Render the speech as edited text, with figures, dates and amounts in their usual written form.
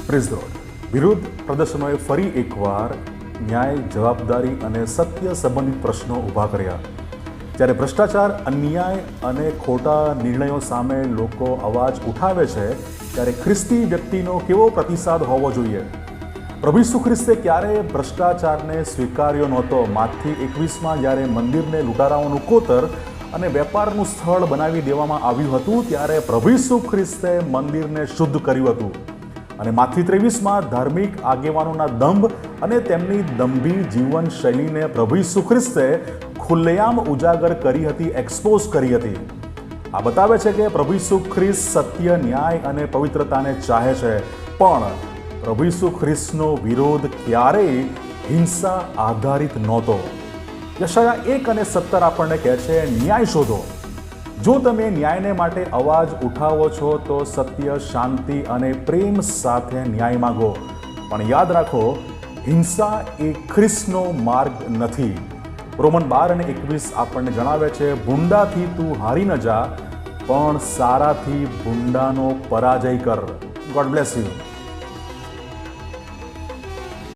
Praise the lord. વિરોધ પ્રદર્શનોએ ફરી એકવાર ન્યાય, જવાબદારી અને સત્ય સંબંધિત પ્રશ્નો ઊભા કર્યા. જ્યારે ભ્રષ્ટાચાર, અન્યાય અને ખોટા નિર્ણયો સામે લોકો અવાજ ઉઠાવે છે, ત્યારે ખ્રિસ્તી વ્યક્તિનો કેવો પ્રતિસાદ હોવો જોઈએ? પ્રભુ ઈસુ ખ્રિસ્તે ક્યારેય ભ્રષ્ટાચારને સ્વીકાર્યો નહોતો. માથી 21માં જ્યારે મંદિરને લૂંટારાઓનું કોતર અને વેપારનું સ્થળ બનાવી દેવામાં આવ્યું હતું, ત્યારે પ્રભુ ઈસુ ખ્રિસ્તે મંદિરને શુદ્ધ કર્યું હતું. અને માથી 23માં ધાર્મિક આગેવાનોના દંભ અને તેમની દંભી જીવન શૈલીને પ્રભુ ઈસુ ખ્રિસ્તે ખુલ્લેઆમ ઉજાગર કરી હતી, એક્સપોઝ કરી હતી. આ બતાવે છે કે પ્રભુ ઈસુ ખ્રિસ્ત સત્ય, ન્યાય અને પવિત્રતાને ચાહે છે, પણ પ્રભુ ઈસુ ખ્રિસ્તનો વિરોધ ક્યારેય હિંસા આધારિત નહોતો. યશાયા 1:17 આપણને કહે છે, ન્યાય શોધો. જો તમે ન્યાયને માટે અવાજ ઉઠાવો છો તો સત્ય, શાંતિ અને પ્રેમ સાથે ન્યાય માંગો. પણ યાદ રાખો, હિંસા એ ખ્રિસ્તનો માર્ગ નથી. રોમન 12:21 આપણને જણાવે છે, ભૂંડાથી તું હારી ન જા, પણ સારાથી ભૂંડાનો પરાજય કર. God bless you.